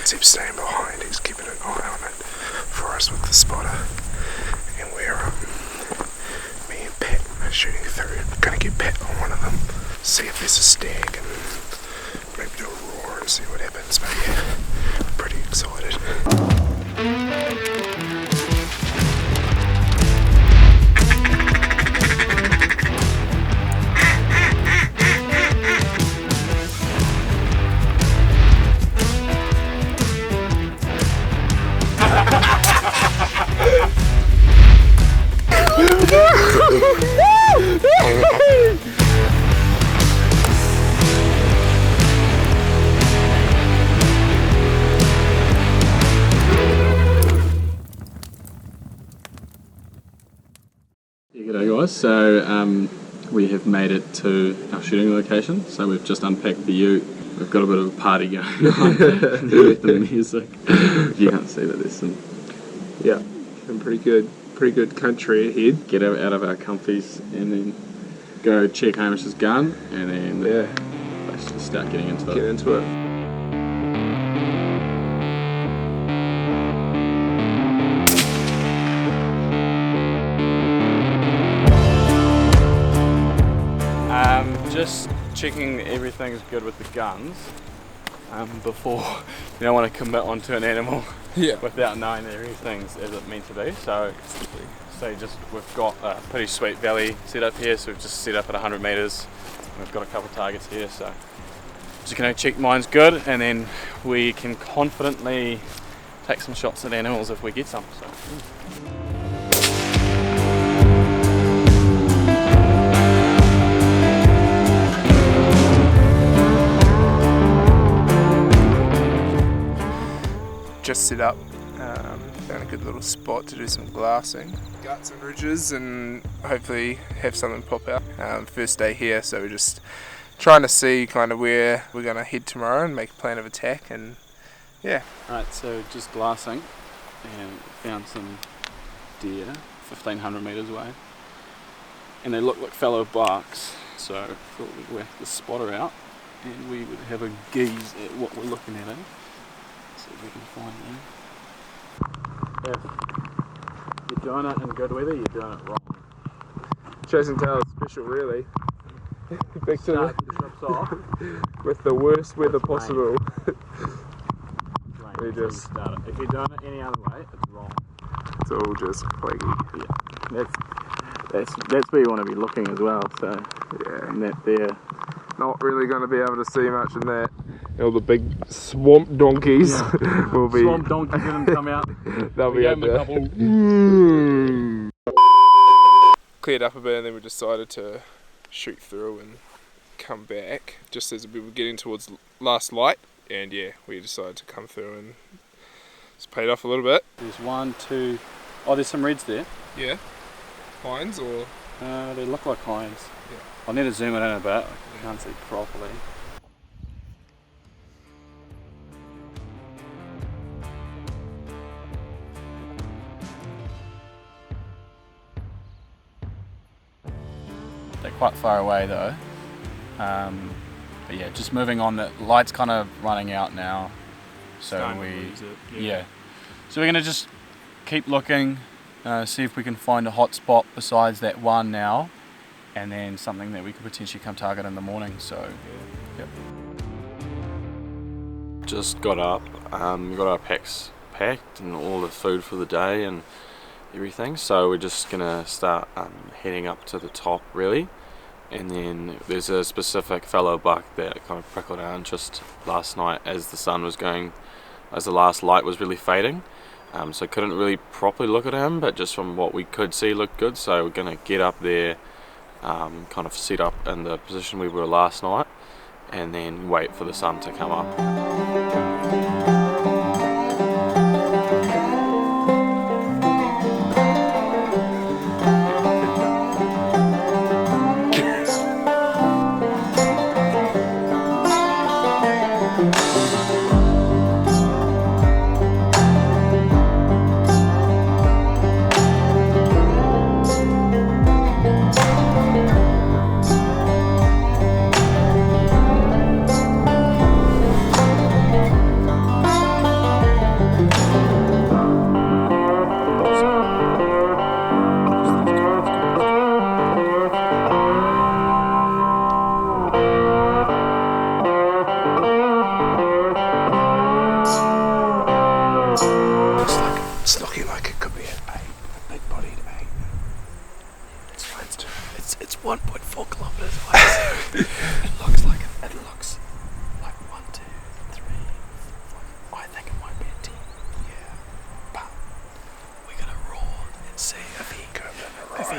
as he's staying behind, he's keeping an eye on it for us with the spotter. And we're, me and Pat are shooting through. Gonna get Pat on one of them, see if there's a stag, and maybe do a roar and see what happens. But yeah, I'm pretty excited. G'day guys, so we have made it to our shooting location, so we've just unpacked the ute. We've got a bit of a party going on with the music. You can't see that there's some pretty good country ahead. Get out of our comfies and then go check Hamish's gun and then basically start getting into it. Get into it. Just checking everything's good with the guns before you don't want to commit onto an animal without knowing that everything's as it's meant to be. So we've got a pretty sweet valley set up here, so we've just set up at 100 metres. We've got a couple of targets here, so just going to check mine's good, and then we can confidently take some shots at animals if we get some. So. Just set up, found a good little spot to do some glassing, guts and ridges, and hopefully have something pop out. First day here, so we're just trying to see kind of where we're going to head tomorrow and make a plan of attack, and yeah. Right, so just glassing and found some deer 1500 metres away, and they look like fellow bucks, so I thought we'd whack the spotter out and we would have a gaze at what we're looking at. See if we can find them. If you're doing it in good weather, you're doing it wrong. Chase and tail is special, really. Back to the trips off with the worst weather possible. We just start it. If you're doing it any other way, it's wrong. It's all just flaky. Yeah, that's where you want to be looking as well. So yeah, and that there. Not really going to be able to see much in that. All the big swamp donkeys will be. Swamp donkeys going to come out. They'll be out there. Cleared up a bit, and then we decided to shoot through and come back just as we were getting towards last light. And yeah, we decided to come through, and it's paid off a little bit. There's one, two. Oh, there's some reds there. Yeah. Hinds or? They look like hinds. Yeah. I'll need to zoom it in a bit. I can't see properly. They're quite far away though. But yeah, just moving on. The light's kind of running out now, so so we're gonna just keep looking, see if we can find a hot spot besides that one now, and then something that we could potentially come target in the morning. So yep. Just got up, we got our packs packed and all the food for the day and everything, so we're just gonna start heading up to the top really. And then there's a specific fellow buck that kind of prickled our interest last night as the sun was going, as the last light was really fading. So couldn't really properly look at him, but just from what we could see looked good. So we're going to get up there, kind of set up in the position we were last night, and then wait for the sun to come up.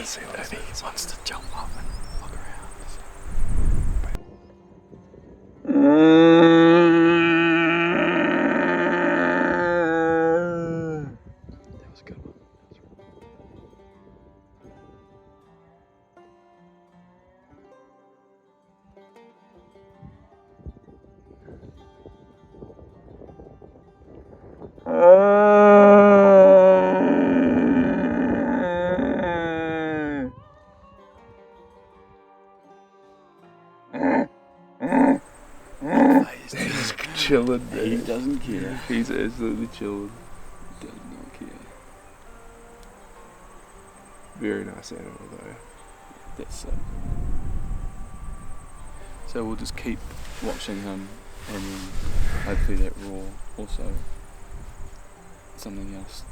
see what it is. He wants to jump up and look around. That was a good one. He's chilling, dude. He doesn't care. He's absolutely chilling. Does not care. Very nice animal though. That's so. So we'll just keep watching him, and then hopefully that roar also something else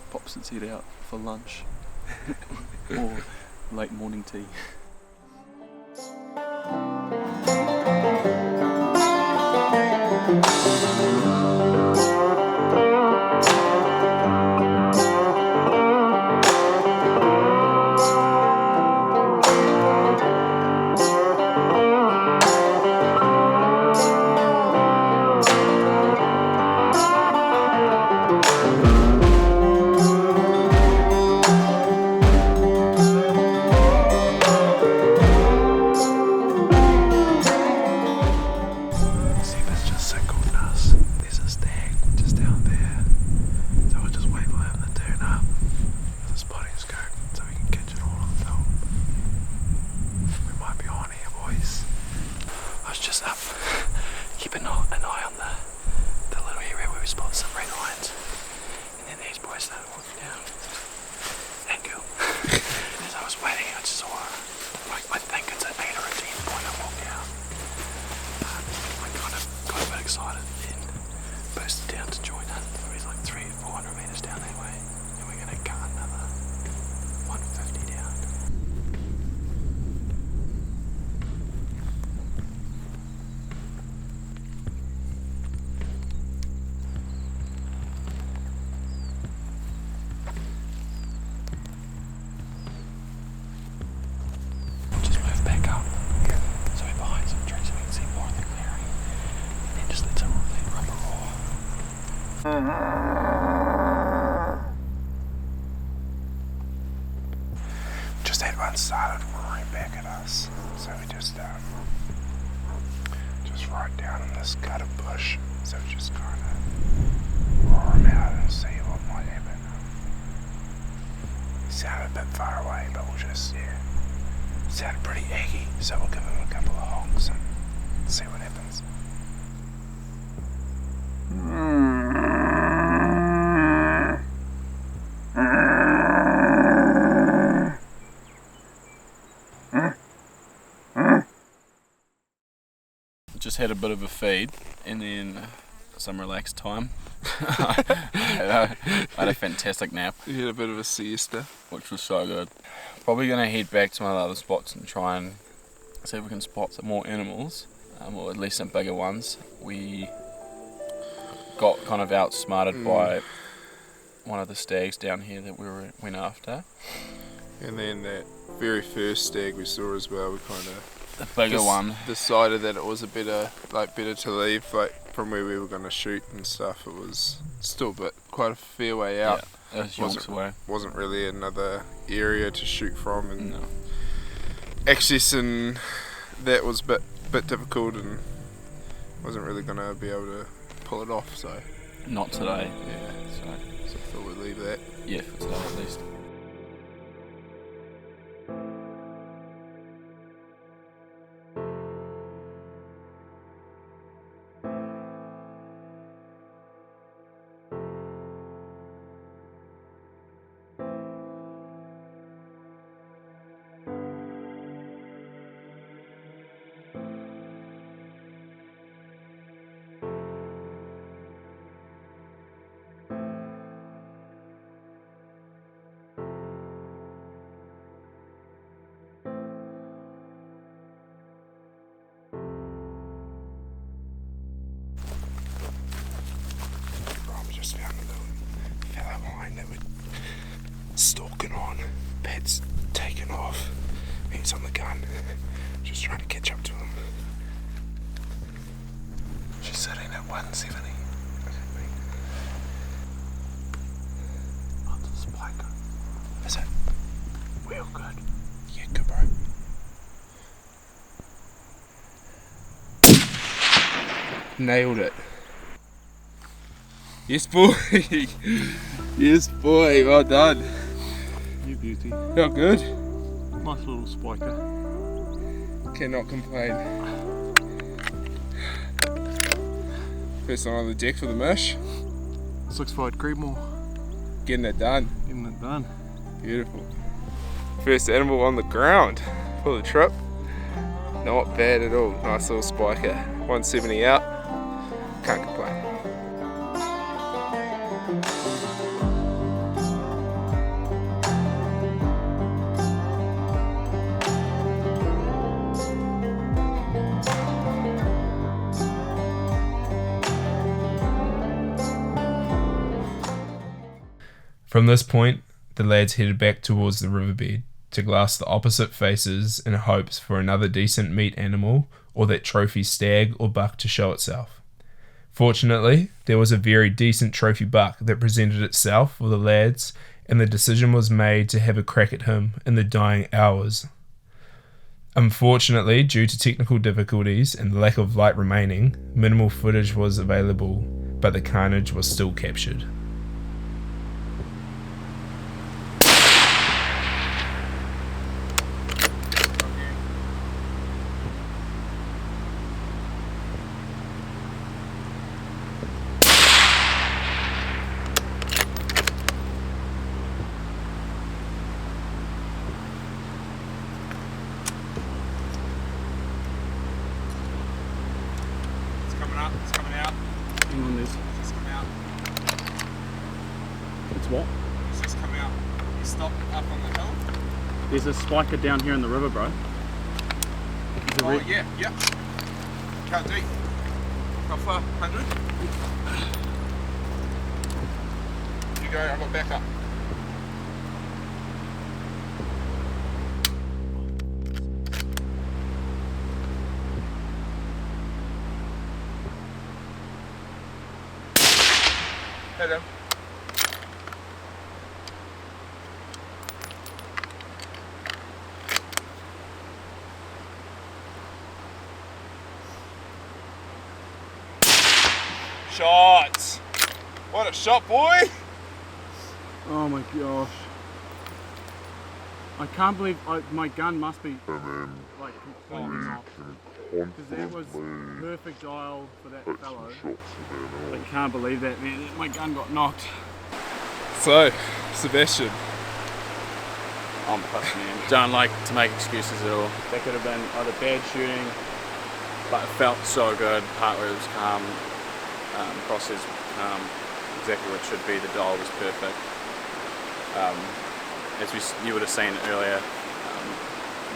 pops its head out for lunch or late morning tea. Just had one started roaring back at us, so we just right down in this gutted bush, so we just kind of roar him out and see what might happen. He sounded a bit far away, but we'll just, sounded pretty eggy, so we'll give him a couple of honks and see what happens. Just had a bit of a feed and then some relaxed time. I had a fantastic nap. You had a bit of a siesta, which was so good. Probably going to head back to my other spots and try and see if we can spot some more animals, or at least some bigger ones. We got kind of outsmarted by one of the stags down here that we went after. And then that very first stag we saw as well, we kind of the bigger one decided that it was better to leave, from where we were going to shoot and stuff. It was still quite a fair way out. Yeah, it was yonks away. Wasn't really another area to shoot from, and accessing that was a bit difficult, and wasn't really going to be able to pull it off. So not today. Yeah. So I thought we'd leave that. Yeah, for today at least. stalking on. Pat's taken off. He's on the gun. Just trying to catch up to him. She's sitting at 170. Oh, it's a spiker. Is it? Real good. Yeah, good, bro. Nailed it. Yes, boy. Yes, boy. Well done. You beauty. Felt good. Nice little spiker. Cannot complain. First one on the deck for the Mish. 6-5 Creedmoor. Getting it done. Getting it done. Beautiful. First animal on the ground for the trip. Not bad at all. Nice little spiker. 170 out. Can't complain. From this point, the lads headed back towards the riverbed to glass the opposite faces in hopes for another decent meat animal or that trophy stag or buck to show itself. Fortunately, there was a very decent trophy buck that presented itself for the lads, and the decision was made to have a crack at him in the dying hours. Unfortunately, due to technical difficulties and the lack of light remaining, minimal footage was available, but the carnage was still captured. It's coming out. Hang on, this. It's just come out. It's what? It's just come out. You stopped up on the hill? There's a spiker down here in the river, bro. Yeah. Can't deep. How far? 100? You go, I've got backup. Hit him. Shots! What a shot, boy! Oh my gosh. I can't believe my gun must be like completely knocked. Because that was perfect dial for that fellow. I can't believe that, man. My gun got knocked. So, Sebastian. I'm pissed, man. Don't like to make excuses at all. That could have been either bad shooting, but it felt so good. Heart rate was calm, crosshairs calm, exactly what it should be. The dial was perfect. As you would have seen earlier,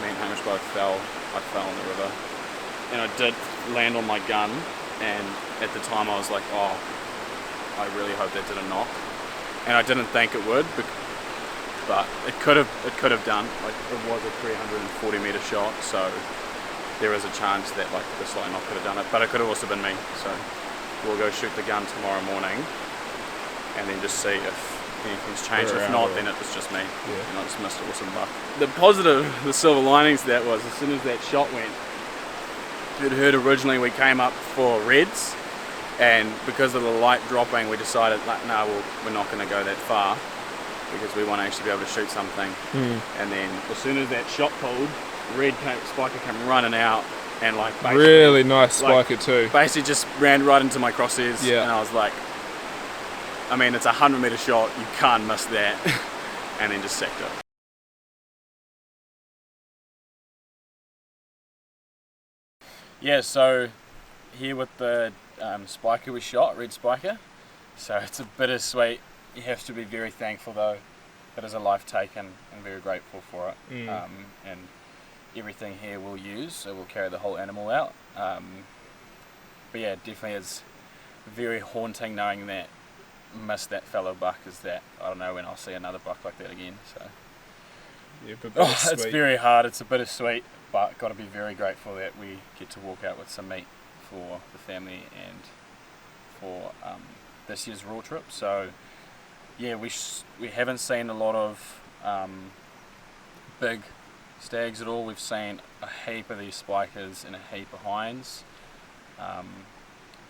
me and Hamish both fell. I fell in the river, and I did land on my gun. And at the time, I was like, "Oh, I really hope that didn't knock." And I didn't think it would, but it could have done. Like, it was a 340 meter shot, so there is a chance that like the slight knock could have done it. But it could have also been me. So we'll go shoot the gun tomorrow morning, and then just see if anything's changed. If not, then it was just me. Yeah. And I just missed an awesome buck. The positive, the silver linings to that was, as soon as that shot went, you'd heard originally we came up for reds, and because of the light dropping, we decided like, no, we're not going to go that far because we want to actually be able to shoot something. And then as soon as that shot pulled, spiker came running out, and like really nice spiker too. Basically just ran right into my crosshairs, and I was like, I mean, it's a 100-meter shot, you can't miss that. And then just sacked it. Yeah, so here with the spiker we shot, red spiker. So it's a bittersweet. You have to be very thankful though. It is a life taken, and very grateful for it. And everything here we'll use, so we'll carry the whole animal out. But yeah, definitely is very haunting knowing that miss that fellow buck is that I don't know when I'll see another buck like that again. So Yeah, but it's very hard. It's a bittersweet, but got to be very grateful that we get to walk out with some meat for the family and for this year's raw trip. So yeah, we haven't seen a lot of big stags at all. We've seen a heap of these spikers and a heap of hinds.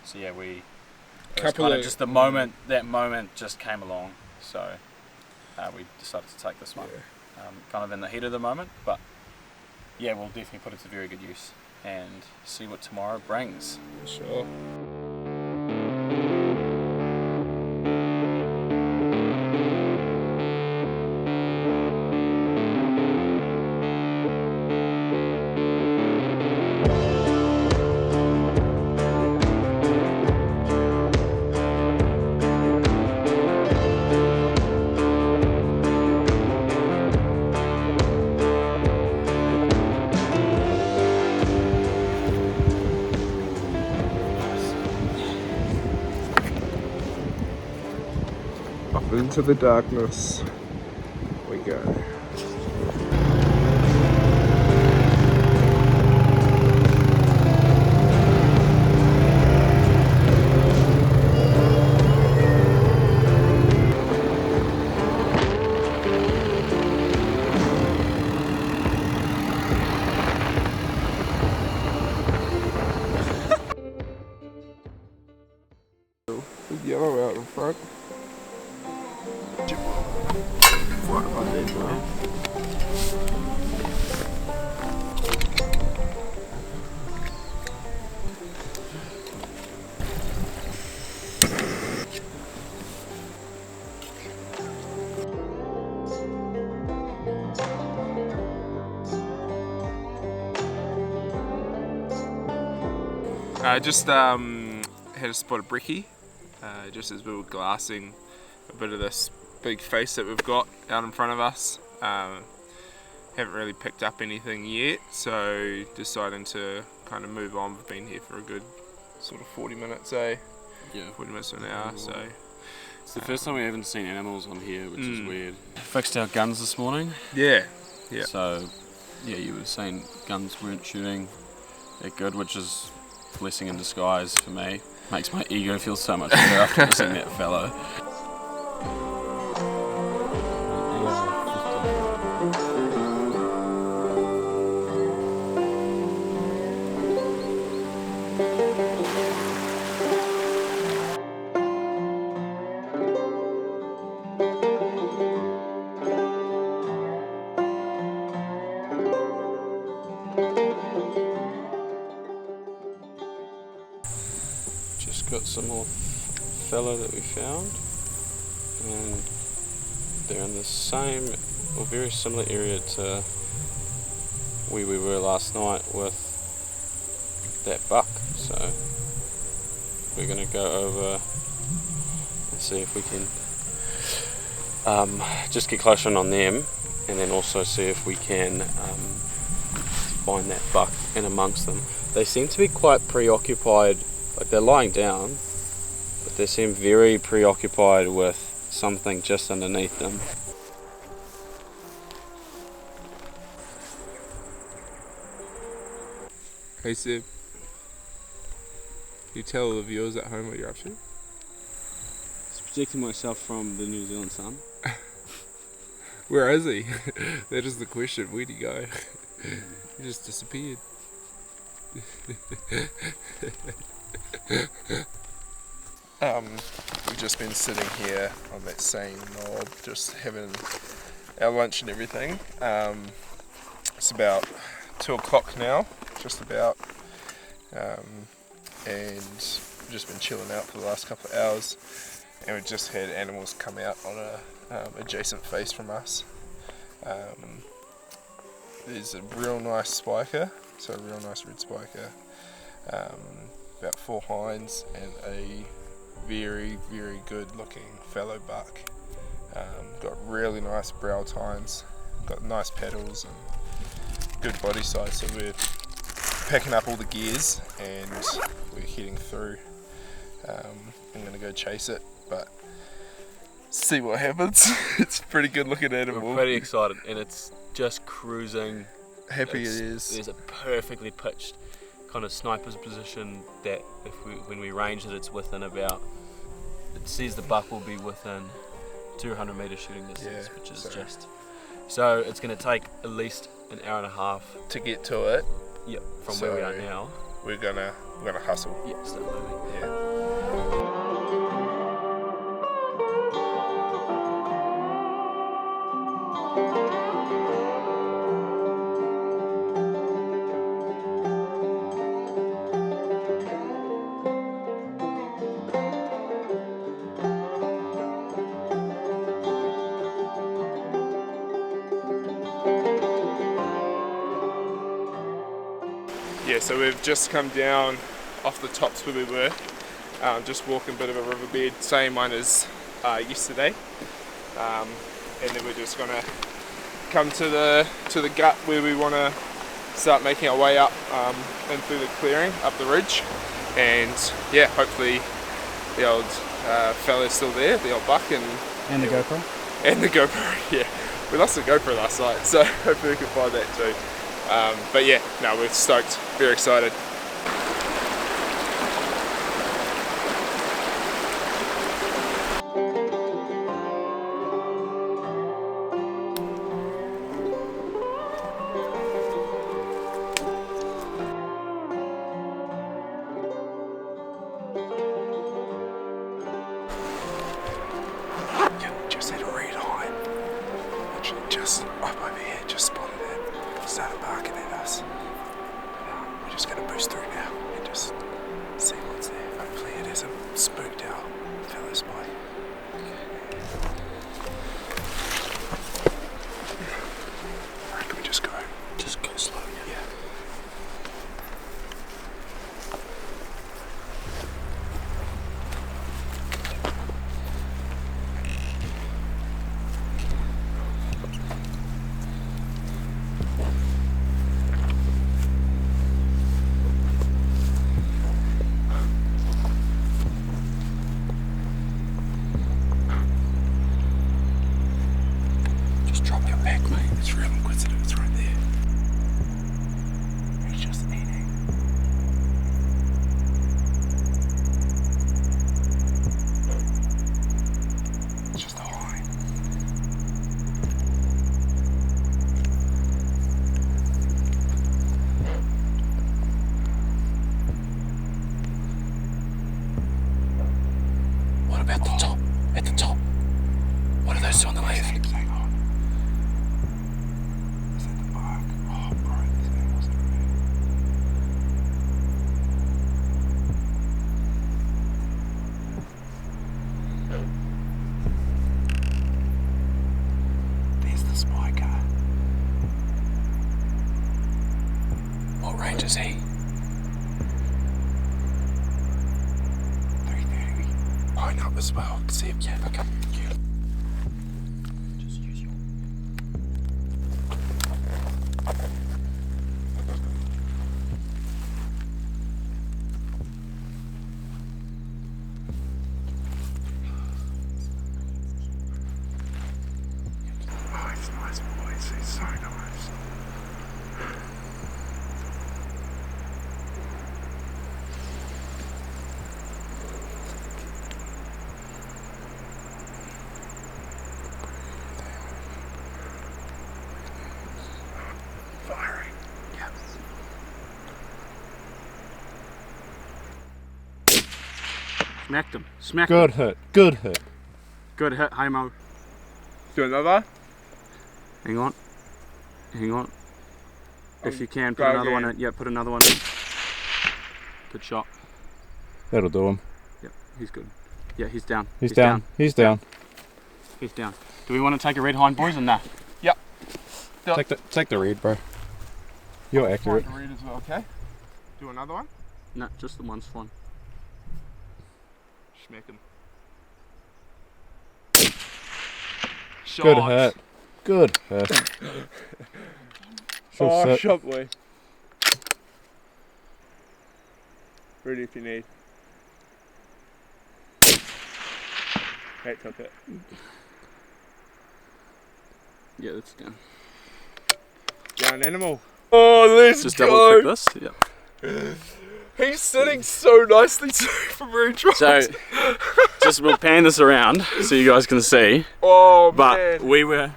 So yeah, it was kind of just the moment, that moment just came along, so we decided to take this one. Kind of in the heat of the moment, but yeah, we'll definitely put it to very good use and see what tomorrow brings. Sure. Up into the darkness we go. Big yellow out in front. I just had a spot of brekkie, just as we were glassing a bit of this big face that we've got out in front of us. Haven't really picked up anything yet, so deciding to kind of move on. We've been here for a good sort of 40 minutes, Yeah, 40 minutes to an hour, so. It's the first time we haven't seen animals on here, which is weird. Fixed our guns this morning. Yeah. So, yeah, you were saying guns weren't shooting that good, which is a blessing in disguise for me. Makes my ego feel so much better after missing that fellow. Just got some more fellow that we found, and they're in the same or very similar area to where we were last night with that buck. So we're going to go over and see if we can just get closer in on them, and then also see if we can find that buck in amongst them. They seem to be quite preoccupied. Like, they're lying down, but they seem very preoccupied with something just underneath them. Hey Seb, you tell the viewers at home what you're up to? Just protecting myself from the New Zealand sun. Where is he? That is the question. Where'd he go? He just disappeared. We've just been sitting here on that same knob, just having our lunch and everything. It's about 2 o'clock now, just about, and we've just been chilling out for the last couple of hours, and we've just had animals come out on a adjacent face from us. There's a real nice spiker, so a real nice red spiker, about 4 hinds and a very, very good looking fellow buck. Got really nice brow tines, got nice pedals and good body size, so we're packing up all the gears and we're heading through. I'm going to go chase it, but see what happens. It's a pretty good looking animal. We're pretty excited, and it's just cruising. Happy it is. There's a perfectly pitched kind of sniper's position that when we range it, it's within about. It says the buck will be within 200 meter shooting distance, which is just. So it's going to take at least an hour and a half to get to it. Yep, from where we are now. We're gonna hustle. Yeah, start moving. Yeah. Yeah, so we've just come down off the tops where we were, just walking a bit of a riverbed, same one as yesterday, and then we're just gonna come to the gut where we want to start making our way up in through the clearing, up the ridge, and yeah, hopefully the old fella's still there, the old buck, and the GoPro. And the GoPro, yeah. We lost the GoPro last night, so hopefully we can find that too. But yeah, no, we're stoked, very excited. Just had a red eye. Literally just up over here, just spotted it. Started barking at us. We're just going to boost through now and just see what's there. Hopefully it hasn't spooked our fellow spy. I reckon we just go slow. Yeah. Drop your back, mate. It's real inquisitive. It's right there. He's just eating. It's just a line. What about the top? At the top. What are those two on the left? There's the spy car. What range is he? 330. Line up as well. See if yeah, okay. Just use your. Nice boys, he's so nice. Firing. Yep. Smacked him. Smacked Good him. hit. Good hit. Good hit, hey Mo. Do another? Hang on. Hang on. If you can, put Go another one again. in. Yeah, put another one in. Good shot. That'll do him. Yep, he's good. Yeah, he's down. He's down. He's down. He's down. Do we want to take a red hind, boys, or nah? Yep. Take the read, bro. You're accurate. Find the read as well, okay? Do another one? No, just the one's fine. Smack him. Good hit. Good hit. Oh, Sit. shot boy. Ready if you need. Pat took it. Yeah, that's down. Down animal. Oh, let's Just go. double click this. Yeah. He's sitting so nicely too from where he dropped. So, just we'll pan this around so you guys can see. Oh, But man. we were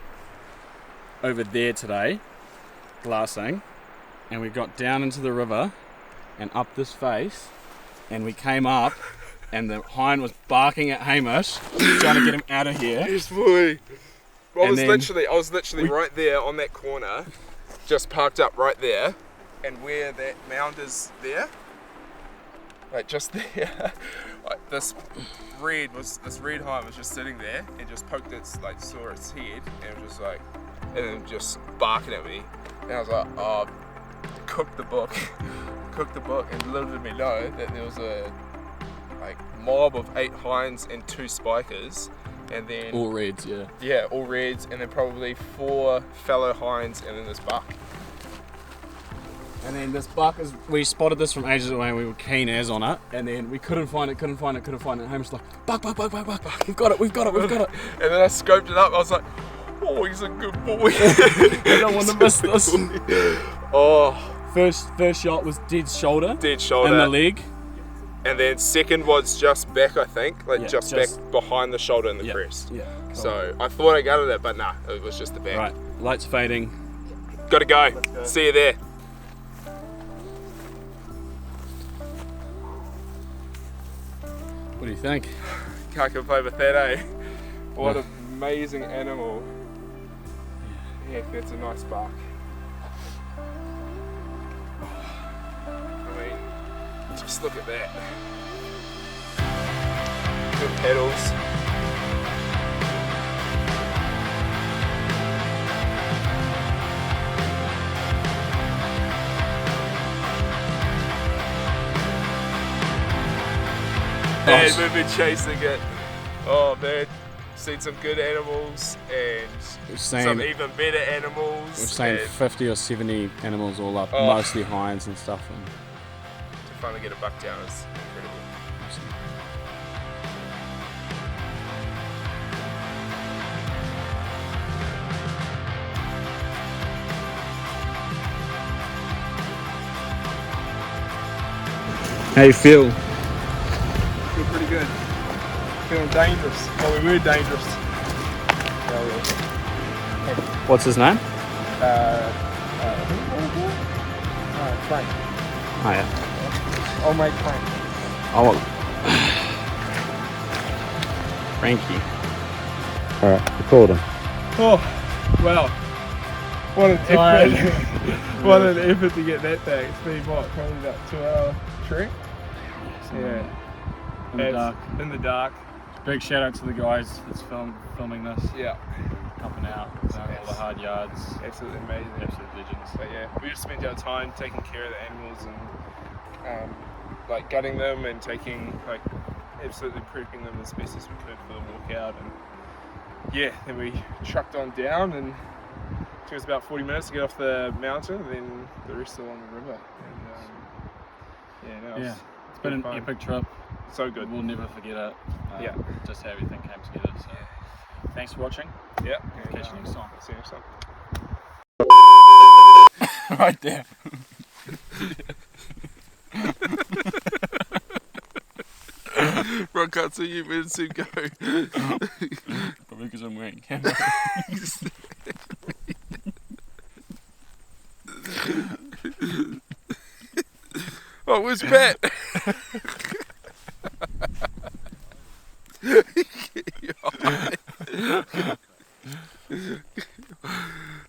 over there today, glassing, and we got down into the river and up this face, and we came up, and the hind was barking at Hamish, trying to get him out of here. Yes, boy. I was then literally right there on that corner, just parked up right there, and where that mound is there, like just there, like this red hind was just sitting there and just poked its, like, saw its head and was just like, and then just barking at me, and I was like, oh, cook the book, and little did we know that there was a like mob of 8 hinds and 2 spikers. And then All reds, yeah. yeah, all reds, and then probably 4 fallow hinds, and then this buck. And then this buck we spotted this from ages away and we were keen as on it, and then we couldn't find it, and Hamish was like, buck, we've got it. And then I scoped it up, I was like, oh, he's a good boy. I don't want to miss this. Oh, First shot was dead shoulder. dead shoulder. And the leg. And then second was just back, I think, like Yeah, just just- back behind the shoulder and the Yeah, crest. yeah. So I thought I gutted it, but nah, it was just the back. Right, lights fading. Gotta go. See you there. What do you think? Can't complain with that, eh? What an amazing animal. Yeah, that's a nice buck. I mean, just look at that. Good pedals. And we've been chasing it. Oh man, seen some good animals and We've some seen, even better animals. we've seen and 50 or 70 animals all up, Oh. mostly hinds and stuff. And to finally get a buck down is incredible. how you feel? Feel pretty good. Feeling dangerous. Well, we were dangerous. What's his name? Frank. Oh yeah. Old mate Frank. Oh, Frankie. Alright, record him. Oh, well. What an effort. What an effort to get that back. It's been what, probably about 2-hour trek? Yeah. In the dark. In the dark. Big shout out to the guys that's filming this, Yeah. helping out, doing all the hard yards. Absolutely amazing. Absolute legends. But yeah, we just spent our time taking care of the animals and like gutting them and like absolutely prepping them as best as we could for the walkout. And yeah, then we trucked on down and it took us about 40 minutes to get off the mountain, and then the rest along the river. And Yeah, it's been an fun. epic trip. So good. We'll never forget it. Yeah. Just how everything came together. So, thanks for watching. Yeah. Catch you next time. See you next time. Right there. Bro, can't see you, man. Soon go. Probably because I'm wearing camera. Oh, where's Pat?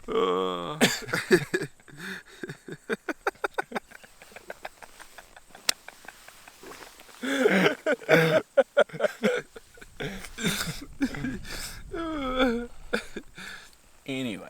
Oh. Anyway.